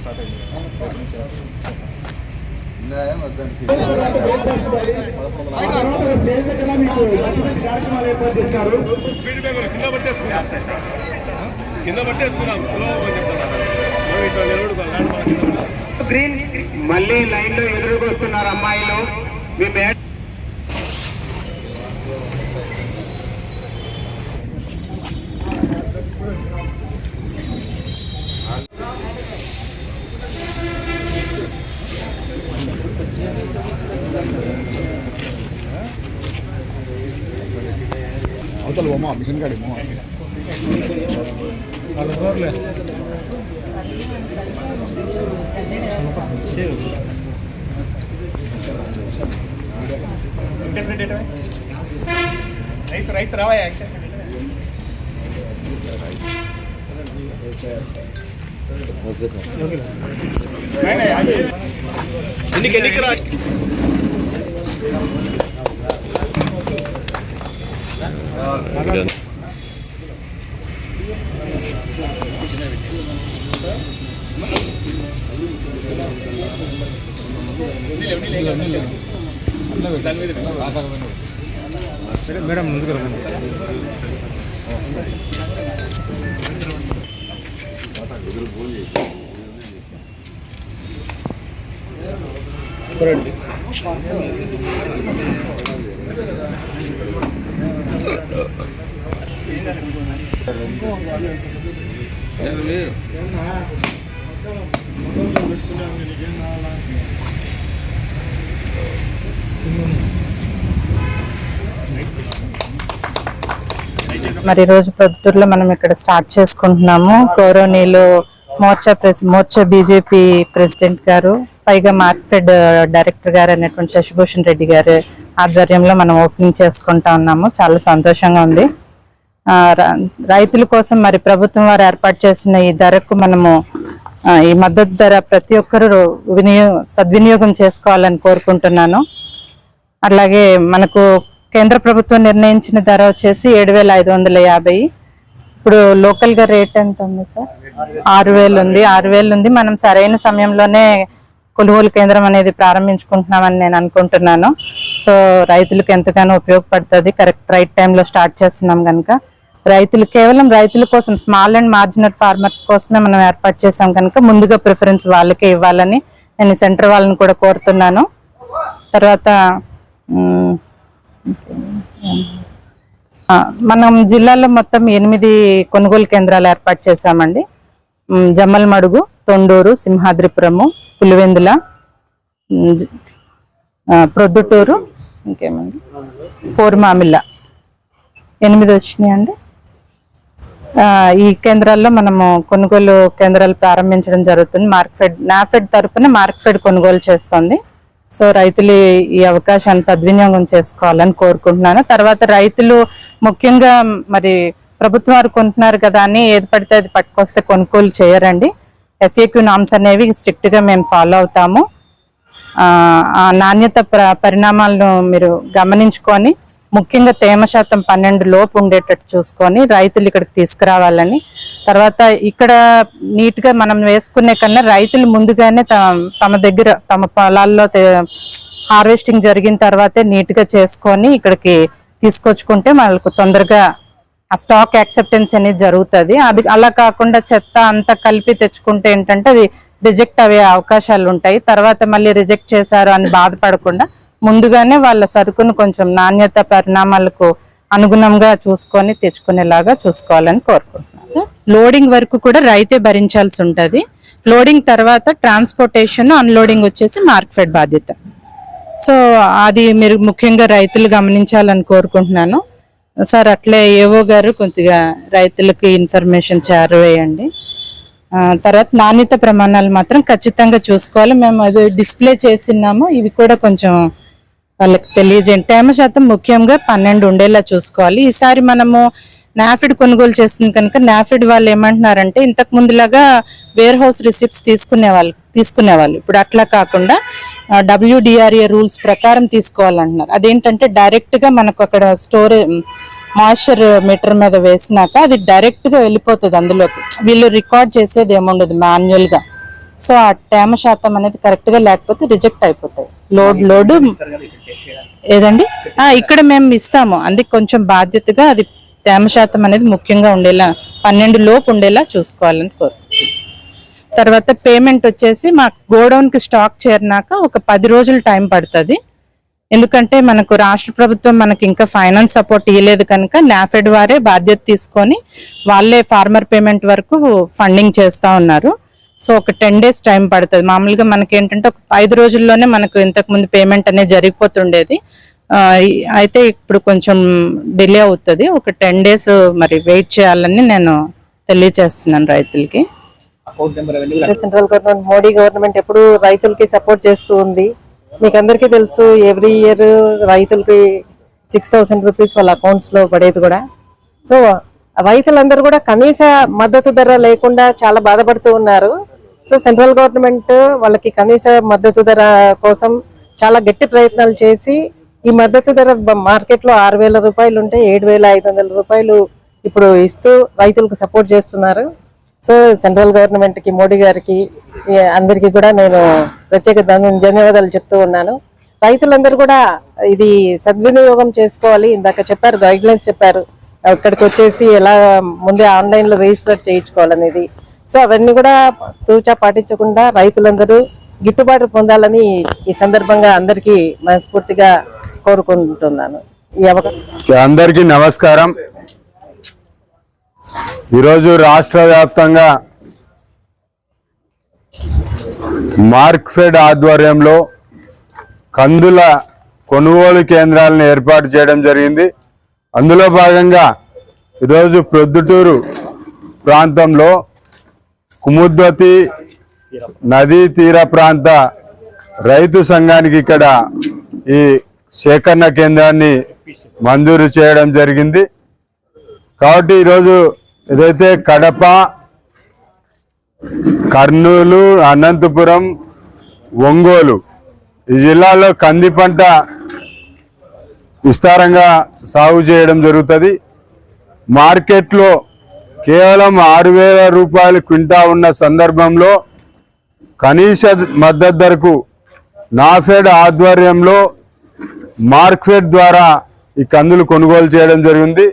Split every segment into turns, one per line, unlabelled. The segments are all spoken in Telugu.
స్టార్ట్ అయింది.
గ్రీన్ మళ్ళీ లైన్ లో ఎదురుకొస్తున్నారు అమ్మాయిలు. మీ బ్యాట్
అవతల బొమ్మ మిషన్ గాడి బొమ్మ
రైతు రావయ్యా.
ఎన్నిక రా.
మేడం ముందుకు రండి.
మరి రోజు పొద్దుటూరులో మనం ఇక్కడ స్టార్ట్ చేసుకుంటున్నాము. గౌరవనీయులు మోర్చా బీజేపీ ప్రెసిడెంట్ గారు, పైగా మార్కెట్ డైరెక్టర్ గారు అనేటువంటి శశిభూషణ్ రెడ్డి గారి ఆధ్వర్యంలో మనం ఓపెనింగ్ చేసుకుంటా ఉన్నాము. చాలా సంతోషంగా ఉంది. రైతుల కోసం మరి ప్రభుత్వం వారు ఏర్పాటు చేసిన ఈ ధరకు మనము ఈ మద్దతు ధర ప్రతి ఒక్కరూ సద్వినియోగం చేసుకోవాలని కోరుకుంటున్నాను. అలాగే మనకు కేంద్ర ప్రభుత్వం నిర్ణయించిన ధర వచ్చేసి 7,550. ఇప్పుడు లోకల్ గా రేట్ ఎంత ఉంది సార్? 6,000 ఉంది. 6,000 ఉంది. మనం సరైన సమయంలోనే కొనుగోలు కేంద్రం అనేది ప్రారంభించుకుంటున్నామని నేను అనుకుంటున్నాను. సో రైతులకు ఎంతగానో ఉపయోగపడుతుంది. కరెక్ట్ రైట్ టైంలో స్టార్ట్ చేస్తున్నాం కనుక రైతులు కేవలం రైతుల కోసం, స్మాల్ అండ్ మార్జినల్ ఫార్మర్స్ కోసమే మనం ఏర్పాటు చేసాం కనుక ముందుగా ప్రిఫరెన్స్ వాళ్ళకే ఇవ్వాలని నేను సెంటర్ వాళ్ళని కూడా కోరుతున్నాను. తర్వాత మనం జిల్లాలో మొత్తం 8 కొనుగోలు కేంద్రాలు ఏర్పాటు చేశామండి. జమ్మలమడుగు, తొండూరు, సింహాద్రిపురము, పులివెందుల, ప్రొద్దుటూరు, ఇంకేమండి పోరుమామిళ్ళ 8 వచ్చినాయండి. ఈ కేంద్రాల్లో మనము కొనుగోలు కేంద్రాలు ప్రారంభించడం జరుగుతుంది. నాఫెడ్ తరఫున మార్కెట్ కొనుగోలు చేస్తుంది. సో రైతులు ఈ అవకాశాన్ని సద్వినియోగం చేసుకోవాలని కోరుకుంటున్నాను. తర్వాత రైతులు ముఖ్యంగా మరి ప్రభుత్వం వారు కొంటున్నారు కదా అని ఏది పడితే అది పట్టుకొస్తే కొనుగోలు చేయరండి. FAQ నామ్స్ అనేవి స్ట్రిక్ట్ గా మేము ఫాలో అవుతాము. ఆ నాణ్యత పరిణామాలను మీరు గమనించుకొని ముఖ్యంగా తేమ శాతం 12 లోపు ఉండేటట్టు చూసుకొని రైతులు ఇక్కడికి తీసుకురావాలని, తర్వాత ఇక్కడ నీట్ గా మనం వేసుకునే కన్నా రైతులు ముందుగానే తమ దగ్గర తమ పొలాల్లో హార్వెస్టింగ్ జరిగిన తర్వాతే నీట్ గా చేసుకొని ఇక్కడికి తీసుకొచ్చుకుంటే మనకు తొందరగా ఆ స్టాక్ యాక్సెప్టెన్స్ అనేది జరుగుతుంది. అది అలా కాకుండా చెత్త అంతా కలిపి తెచ్చుకుంటే ఏంటంటే అది రిజెక్ట్ అయ్యే అవకాశాలు ఉంటాయి. తర్వాత మళ్ళీ రిజెక్ట్ చేశారు అని బాధపడకుండా ముందుగానే వాళ్ళ సరుకును కొంచెం నాణ్యత పరిణామాలకు అనుగుణంగా చూసుకొని తెచ్చుకునేలాగా చూసుకోవాలని కోరుకుంటున్నాను. లోడింగ్ వరకు కూడా రైతే భరించాల్సి ఉంటుంది. లోడింగ్ తర్వాత ట్రాన్స్పోర్టేషన్, అన్లోడింగ్ వచ్చేసి మార్కెట్ బాధ్యత. సో అది మీరు ముఖ్యంగా రైతులు గమనించాలని కోరుకుంటున్నాను సార్. అట్లే ఏవో గారు కొద్దిగా రైతులకి ఇన్ఫర్మేషన్ చేరవేయండి. తర్వాత నాణ్యత ప్రమాణాలు మాత్రం ఖచ్చితంగా చూసుకోవాలి. మేము అది డిస్ప్లే చేసినాము, ఇవి కూడా కొంచెం వాళ్ళకి తెలియజేయండి. తేమ శాతం ముఖ్యంగా 12 ఉండేలా చూసుకోవాలి. ఈసారి మనము నాఫిడ్ కొనుగోలు చేస్తుంది కనుక నాఫిడ్ వాళ్ళు ఏమంటున్నారంటే ఇంతకు ముందులాగా వేర్ హౌస్ రిసిప్ట్స్ తీసుకునేవాళ్ళు ఇప్పుడు అట్లా కాకుండా WDRA రూల్స్ ప్రకారం తీసుకోవాలంటున్నారు. అదేంటంటే డైరెక్ట్ గా మనకు అక్కడ మాయిశ్చర్ మీటర్ మీద వేసినాక అది డైరెక్ట్ గా వెళ్ళిపోతుంది అందులోకి. వీళ్ళు రికార్డ్ చేసేది ఏముండదు మాన్యువల్ గా. సో ఆ తేమ శాతం అనేది కరెక్ట్ గా లేకపోతే రిజెక్ట్ అయిపోతాయి. లోడ్ ఏదండి ఇక్కడ మేము ఇస్తాము. అందుకే కొంచెం బాధ్యతగా అది తేమ శాతం అనేది ముఖ్యంగా ఉండేలా 12 లోపు ఉండేలా చూసుకోవాలని కోరుకుంటున్నాం. తర్వాత పేమెంట్ వచ్చేసి మాకు గోడౌన్ కి స్టాక్ చేరినాక ఒక 10 రోజులు టైం పడుతుంది. ఎందుకంటే మనకు రాష్ట్ర ప్రభుత్వం మనకి ఇంకా ఫైనాన్స్ సపోర్ట్ ఇవ్వలేదు కనుక నాఫెడ్ వారే బాధ్యత తీసుకొని వాళ్ళే ఫార్మర్ పేమెంట్ వరకు ఫండింగ్ చేస్తా ఉన్నారు. సో ఒక 10 days టైం పడుతుంది. మామూలుగా మనకి ఏంటంటే ఒక 5 రోజుల్లోనే మనకు ఇంతకు ముందు పేమెంట్ అనేది జరిగిపోతుండేది. అయితే ఇప్పుడు కొంచెం డిలే అవుతుంది. ఒక 10 days మరి వెయిట్ చేయాలని నేను తెలియజేస్తున్నాను రైతులకి.
సెంట్రల్ గవర్నమెంట్, మోడీ గవర్నమెంట్ ఎప్పుడు రైతులకి సపోర్ట్ చేస్తూ ఉంది. మీకు అందరికీ తెలుసు, ఎవ్రీ ఇయర్ రైతులకి 6,000 రూపీస్ వాళ్ళ అకౌంట్స్ లో పడేది కూడా. సో రైతులందరూ కూడా కనీస మద్దతు ధర లేకుండా చాలా బాధపడుతూ ఉన్నారు. సో సెంట్రల్ గవర్నమెంట్ వాళ్ళకి కనీస మద్దతు ధర కోసం చాలా గట్టి ప్రయత్నాలు చేసి ఈ మద్దతు ధర మార్కెట్ లో 6,000 రూపాయలు ఉంటే 7,500 రూపాయలు ఇప్పుడు ఇస్తూ రైతులకు సపోర్ట్ చేస్తున్నారు. సో సెంట్రల్ గవర్నమెంట్ కి, మోడీ గారికి, అందరికీ కూడా నేను ప్రత్యేక ధన్యవాదాలు చెప్తూ ఉన్నాను. రైతులందరూ కూడా ఇది సద్వినియోగం చేసుకోవాలి. ఇందాక చెప్పారు, గైడ్ లైన్స్ చెప్పారు, ఇక్కడికి వచ్చేసి ఎలా ముందే ఆన్లైన్ లో రిజిస్టర్ చేయించుకోవాలనేది. సో అవన్నీ కూడా తూచా పాటించకుండా రైతులందరూ గిట్టుబాటు పొందాలని ఈ సందర్భంగా అందరికీ మనస్ఫూర్తిగా కోరుకుంటున్నాను. ఈ అవకాశం
అందరికీ నమస్కారం. ఈరోజు రాష్ట్ర వ్యాప్తంగా మార్క్ఫెడ్ ఆధ్వర్యంలో కందుల కొనుగోలు కేంద్రాలను ఏర్పాటు చేయడం జరిగింది. అందులో భాగంగా ఈరోజు ప్రొద్దుటూరు ప్రాంతంలో కుముద్వతి నదీ తీర ప్రాంత రైతు సంఘానికి ఇక్కడ ఈ సేకరణ కేంద్రాన్ని మంజూరు చేయడం జరిగింది. కాబట్టి ఈరోజు ఏదైతే కడప, కర్నూలు, అనంతపురం, ఒంగోలు ఈ జిల్లాలో కంది పంట విస్తారంగా సాగు చేయడం జరుగుతుంది. మార్కెట్లో కేవలం 6,000 రూపాయలు క్వింటా ఉన్న సందర్భంలో కనీస మద్దతు ధరకు నాఫెడ్ ఆధ్వర్యంలో మార్క్ఫెడ్ ద్వారా ఈ కందులు కొనుగోలు చేయడం జరిగింది.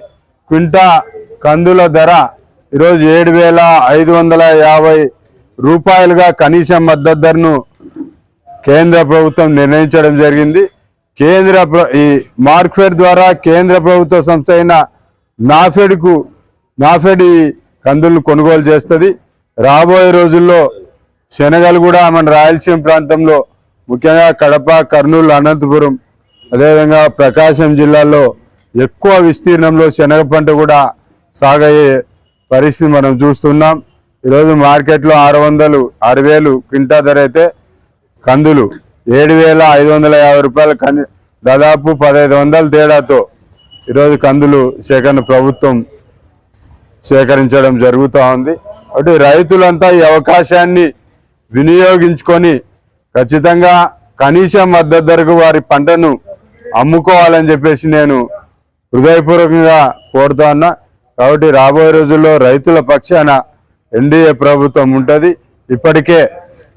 క్వింటా కందుల ధర ఈరోజు 7,550 రూపాయలుగా కనీస మద్దతు ధరను కేంద్ర ప్రభుత్వం నిర్ణయించడం జరిగింది. ఈ మార్క్ఫెడ్ ద్వారా కేంద్ర ప్రభుత్వ సంస్థ అయిన నాఫెడ్ ఈ కందులను కొనుగోలు చేస్తుంది. రాబోయే రోజుల్లో శనగలు కూడా మన రాయలసీమ ప్రాంతంలో ముఖ్యంగా కడప, కర్నూలు, అనంతపురం, అదేవిధంగా ప్రకాశం జిల్లాలో ఎక్కువ విస్తీర్ణంలో శనగ పంట కూడా సాగయ్యే పరిస్థితి మనం చూస్తున్నాం. ఈరోజు మార్కెట్లో 6,000 క్వింటా ధర అయితే కందులు 7,550 రూపాయలు, దాదాపు 1,500 తేడాతో ఈరోజు కందులు ప్రభుత్వం సేకరించడం జరుగుతూ ఉంది. కాబట్టి రైతులంతా ఈ అవకాశాన్ని వినియోగించుకొని ఖచ్చితంగా కనీస మద్దతు ధరకు వారి పంటను అమ్ముకోవాలని చెప్పేసి నేను హృదయపూర్వకంగా కోరుతా ఉన్నా. కాబట్టి రాబోయే రోజుల్లో రైతుల పక్షాన ఎన్డీఏ ప్రభుత్వం ఉంటుంది. ఇప్పటికే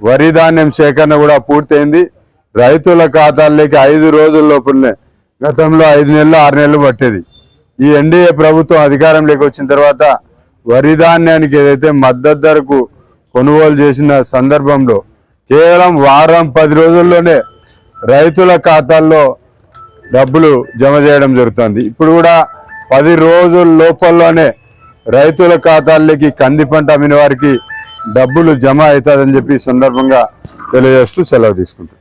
వరి ధాన్యం సేకరణ కూడా పూర్తయింది. రైతుల ఖాతాల్లోకి 5 రోజుల లోపునే, గతంలో 5 నెలలు 6 నెలలు పట్టేది. ఈ ఎన్డీఏ ప్రభుత్వం అధికారంలోకి వచ్చిన తర్వాత వరి ధాన్యానికి ఏదైతే మద్దతు ధరకు కొనుగోలు చేసిన సందర్భంలో కేవలం వారం 10 రోజుల్లోనే రైతుల ఖాతాల్లో డబ్బులు జమ చేయడం జరుగుతుంది. ఇప్పుడు కూడా 10 రోజుల లోపల్లోనే రైతుల ఖాతాల్లోకి కంది పంట అమ్మిన వారికి డబ్బులు జమ అవుతుందని చెప్పి ఈ సందర్భంగా తెలియజేస్తూ సెలవు తీసుకుంటాం.